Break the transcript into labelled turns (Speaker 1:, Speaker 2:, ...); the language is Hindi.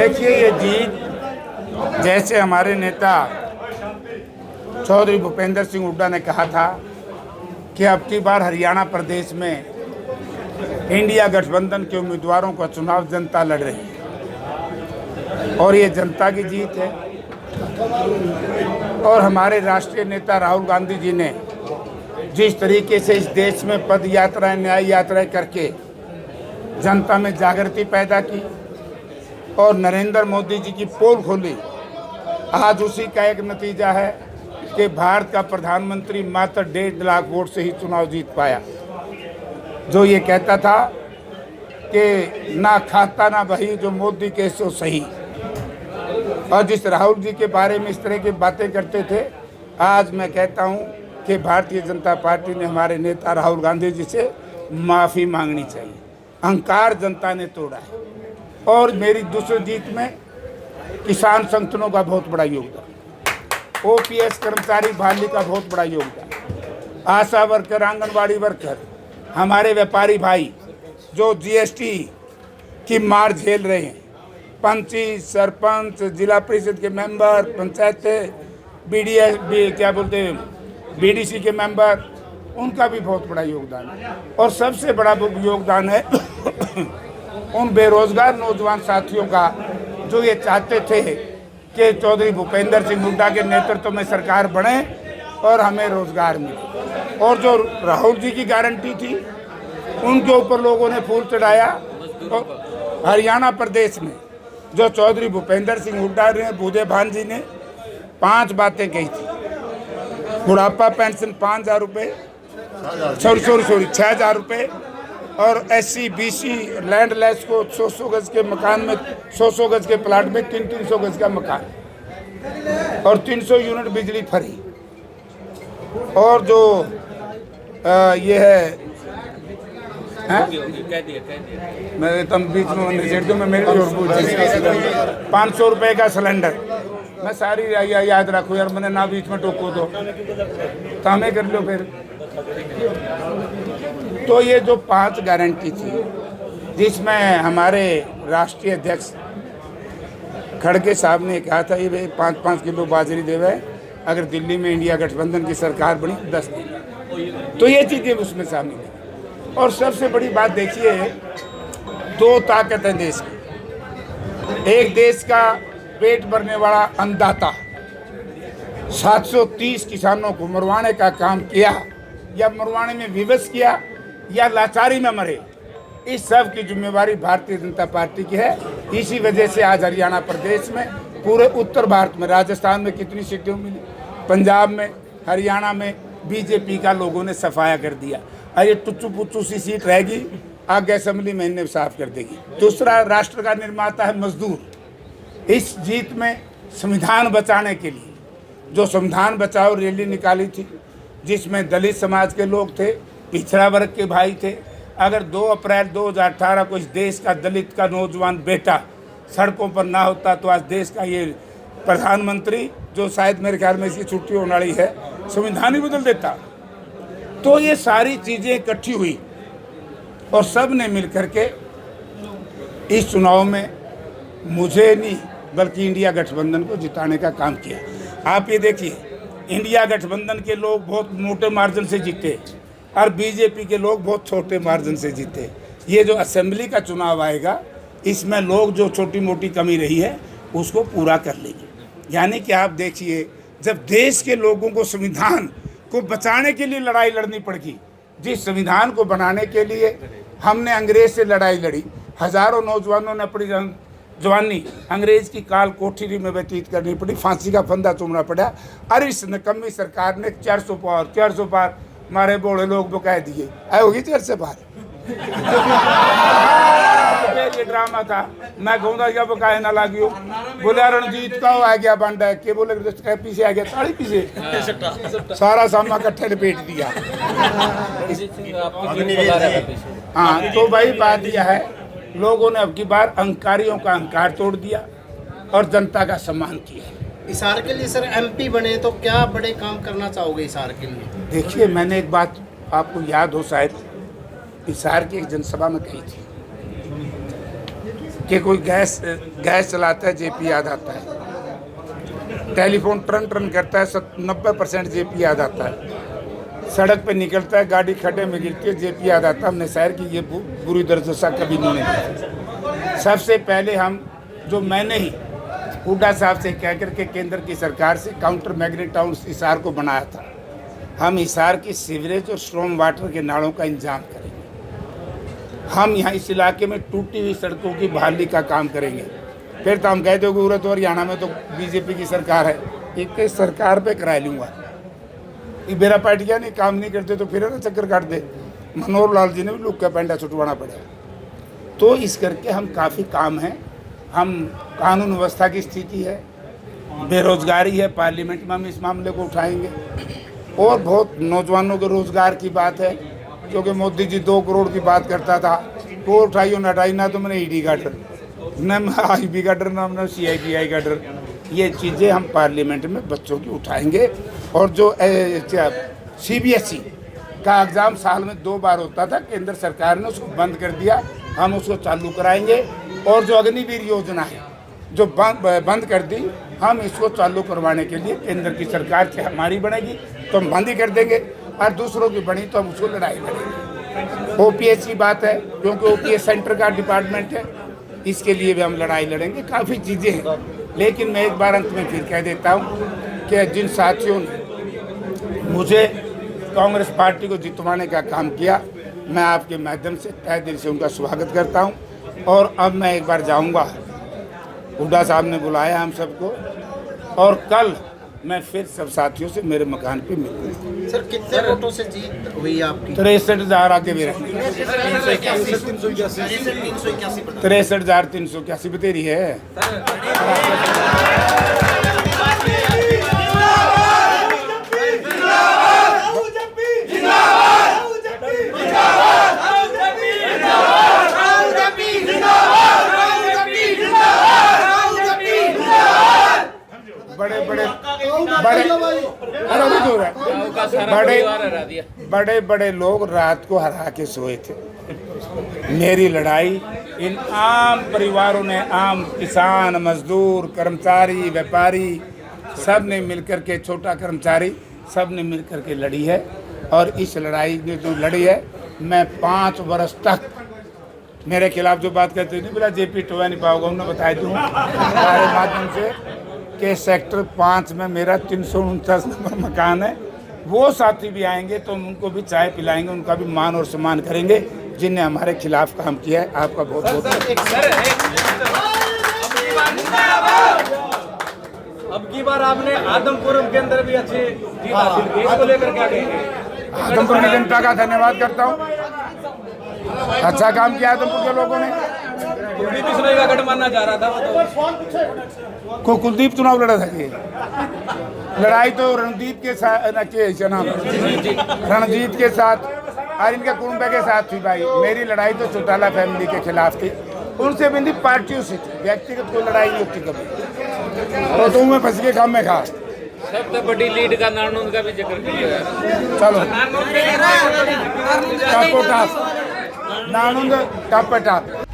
Speaker 1: देखिए, ये जीत जैसे हमारे नेता चौधरी भूपेंद्र सिंह हुड्डा ने कहा था कि अब की बार हरियाणा प्रदेश में इंडिया गठबंधन के उम्मीदवारों का चुनाव जनता लड़ रही है और ये जनता की जीत है। और हमारे राष्ट्रीय नेता राहुल गांधी जी ने जिस तरीके से इस देश में पद यात्राएं, न्याय यात्राएं करके जनता में जागृति पैदा की और नरेंद्र मोदी जी की पोल खोली, आज उसी का एक नतीजा है कि भारत का प्रधानमंत्री मात्र 1.5 लाख वोट से ही चुनाव जीत पाया। जो ये कहता था कि ना खाता ना बही, जो मोदी के सो सही, और जिस राहुल जी के बारे में इस तरह की बातें करते थे, आज मैं कहता हूं कि भारतीय जनता पार्टी ने हमारे नेता राहुल गांधी जी से माफ़ी मांगनी चाहिए। अहंकार जनता ने तोड़ा है। और मेरी दूसरी जीत में किसान संगठनों का बहुत बड़ा योगदान, ओपीएस कर्मचारी बहाली का बहुत बड़ा योगदान, आशा वर्कर, आंगनबाड़ी वर्कर, हमारे व्यापारी भाई जो जीएसटी की मार झेल रहे हैं, पंची, सरपंच, जिला परिषद के मेंबर, पंचायतें, बीडीसी के मेंबर, उनका भी बहुत बड़ा योगदान है। और सबसे बड़ा योगदान है उन बेरोजगार नौजवान साथियों का जो ये चाहते थे कि चौधरी भूपेंद्र सिंह हुड्डा के नेतृत्व में सरकार बने और हमें रोजगार मिले। और जो राहुल जी की गारंटी थी, उनके ऊपर लोगों ने फूल चढ़ाया। तो हरियाणा प्रदेश में जो चौधरी भूपेंद्र सिंह हुड्डा ने, बूढ़े भान जी ने 5 बातें कही थी। बुढ़ापा पेंशन 5,000 रुपये, 6,000 रुपये, और SC BC लैंडलेस को 100 गज के मकान में, 100 गज के प्लाट में 300 गज का मकान, और 300 यूनिट बिजली फ्री। और जो ये है मैं तुम बीच में निचेड़ दूँ, मैं मेरी और पूछ 500 रुपये का सिलेंडर। मैं सारी याद रखूँ यार, मैंने ना बीच में टोको तो हमें कर लो फिर। तो ये जो 5 गारंटी थी, जिसमें हमारे राष्ट्रीय अध्यक्ष खड़गे साहब ने कहा था, ये 5-5 किलो बाजरी देवे अगर दिल्ली में इंडिया गठबंधन की सरकार बनी 10 दिन, तो ये चीज़ें उसमें शामिल है। और सबसे बड़ी बात देखिए, 2 ताकत है देश की। एक देश का पेट भरने वाला अन्नदाता 730 किसानों को मरवाने का काम किया, या मरवाने में विवश किया, या लाचारी में मरे, इस सब की जिम्मेवारी भारतीय जनता पार्टी की है। इसी वजह से आज हरियाणा प्रदेश में, पूरे उत्तर भारत में, राजस्थान में कितनी सीटें मिली, पंजाब में, हरियाणा में बीजेपी का लोगों ने सफाया कर दिया। और ये टुच्चू पुच्चू सी सीट रहेगी, आगे असेंबली में इन्हें साफ कर देगी। दूसरा, राष्ट्र का निर्माता है मजदूर। इस जीत में संविधान बचाने के लिए जो संविधान बचाओ रैली निकाली थी, जिसमें दलित समाज के लोग थे, पिछड़ा वर्ग के भाई थे। अगर 2 अप्रैल 2018 को इस देश का दलित का नौजवान बेटा सड़कों पर ना होता, तो आज देश का ये प्रधानमंत्री, जो शायद मेरे ख्याल में इसकी छुट्टी होने वाली है, संविधान ही बदल देता। तो ये सारी चीज़ें इकट्ठी हुई और सब ने मिल करके इस चुनाव में मुझे नहीं बल्कि इंडिया गठबंधन को जिताने का काम किया। आप ये देखिए, इंडिया गठबंधन के लोग बहुत मोटे मार्जिन से जीते और बीजेपी के लोग बहुत छोटे मार्जिन से जीते। ये जो असेंबली का चुनाव आएगा, इसमें लोग जो छोटी मोटी कमी रही है उसको पूरा कर लेंगे। यानी कि आप देखिए, जब देश के लोगों को संविधान को बचाने के लिए लड़ाई लड़नी पड़ेगी, जिस संविधान को बनाने के लिए हमने अंग्रेज से लड़ाई लड़ी, हजारों नौजवानों ने अपनी जवानी अंग्रेज की काल कोठरी में व्यतीत करनी पड़ी, फांसी का फंदा चूमना पड़ा। अरे इस नकम्मी सरकार ने 400 पार मारे बोले लोग वो कह दिए, आए होगी 400 पार। ये ड्रामा था। मैं कहूँगा क्या वो काहे ना लागियो, बोले रणजीत का आ गया बांडा के, बोले पीछे आ गया ताड़ी पीछे, सारा सामा इकट्ठे लपेट दिया। हाँ, तो भाई बात यह है, लोगों ने अब की बार अहंकारियों का अहंकार तोड़ दिया और जनता का सम्मान किया।
Speaker 2: हिसार के लिए सर MP बने तो क्या बड़े काम करना चाहोगे हिसार के लिए?
Speaker 1: देखिए, मैंने एक बात आपको याद हो शायद, हिसार की एक जनसभा में कही थी कि कोई गैस चलाता है जेपी याद आता है, टेलीफोन टर्न टर्न करता है 90% जेपी याद आता है, सड़क पे निकलता है गाड़ी खड्डे में गिरती है जेपी याद आता है। हमने शहर की ये बुरी दुर्दशा कभी नहीं की। सबसे पहले हम जो मैंने ही हुड्डा साहब से कह कर के केंद्र की सरकार से काउंटर मैग्नेट टाउन हिसार को बनाया था, हम हिसार की सीवरेज और स्ट्रॉम वाटर के नालों का इंतजाम करेंगे। हम यहाँ इस इलाके में टूटी हुई सड़कों की बहाली का काम करेंगे। फिर तो हम कहते हो कि उधर तो हरियाणा में तो बीजेपी की सरकार है, एक सरकार पे करा लूँगा। ये मेरा पार्टियाँ नहीं काम नहीं करते तो फिर ना चक्कर काट दे। मनोहर लाल जी ने भी लुक का पेंडा छुटवाना पड़ा। तो इस करके हम काफ़ी काम हैं। हम कानून व्यवस्था की स्थिति है, बेरोजगारी है, पार्लियामेंट में हम इस मामले को उठाएंगे। और बहुत नौजवानों के रोजगार की बात है, क्योंकि मोदी जी 2 करोड़ की बात करता था, वो उठाइयो ना उठाई ना तो मैंने ईडी का डर, न IB का डर, ना मैंने CITI का डर। ये चीज़ें हम पार्लियामेंट में बच्चों की उठाएंगे। और जो CBSE का एग्ज़ाम साल में 2 बार होता था, केंद्र सरकार ने उसको बंद कर दिया, हम उसको चालू कराएंगे। और जो अग्निवीर योजना है जो बंद कर दी, हम इसको चालू करवाने के लिए केंद्र की सरकार से हमारी बनेगी तो हम बंद ही कर देंगे, और दूसरों की बनी तो हम उसको लड़ाई लड़ेंगे। OPS की बात है, क्योंकि OPS सेंटर का डिपार्टमेंट है, इसके लिए भी हम लड़ाई लड़ेंगे। काफ़ी चीज़ें हैं, लेकिन मैं एक बार अंत में फिर कह देता हूँ कि जिन साथियों ने मुझे कांग्रेस पार्टी को जितवाने का काम किया, मैं आपके माध्यम से तहे दिल से उनका स्वागत करता हूँ। और अब मैं एक बार जाऊँगा, हुड्डा साहब ने बुलाया हम सबको, और कल मैं फिर सब साथियों से मेरे मकान पे मिलूँगा।
Speaker 2: सर कितने वोटों से जीत हुई आपकी?
Speaker 1: 63,000 आगे भी रहेंगे। 63,381 बतेरी है। बड़े लोग रात को हरा के सोए थे। मेरी लड़ाई इन आम परिवारों ने, आम किसान, मजदूर, कर्मचारी, व्यापारी, सब ने मिलकर के, छोटा कर्मचारी, सब ने मिलकर के लड़ी है। और इस लड़ाई में जो लड़ी है, मैं 5 वर्ष तक मेरे खिलाफ जो बात करते नहीं बोला जेपी टोया नहीं पाओगे, उन्हें बता दूँ हमारे माध्यम से कि सेक्टर 5 में मेरा 349 नंबर मकान है। वो साथी भी आएंगे तो हम उनको भी चाय पिलाएंगे, उनका भी मान और सम्मान करेंगे जिनने हमारे खिलाफ काम किया है। आपका बहुत बहुत
Speaker 3: अब की बार आपने आदमपुर के अंदर भी अच्छी जीत हासिल की, इसको लेकर क्या कहेंगे?
Speaker 1: आदमपुर की जनता का धन्यवाद करता हूँ, अच्छा काम किया आदमपुर के लोगों ने।
Speaker 3: कुलदीप बिश्नोई का गढ़ मानना चाह रहा था वो
Speaker 1: को कुलदीप चुनाव लड़ा था कि लड़ाई तो रणजीत के साथ, रणजीत के साथ और इनके कुटुंब के साथ थी भाई। मेरी लड़ाई तो चौटाला फैमिली के खिलाफ थी, उनसे भी नहीं पार्टियों से थी, व्यक्तिगत कोई लड़ाई नहीं होती कभी। और तुम में फंस के काम में खा
Speaker 4: सबसे बड़ी लीड का नानून का भी जिक्र किया है।
Speaker 1: चलो टापो टाप नानून टाप टाप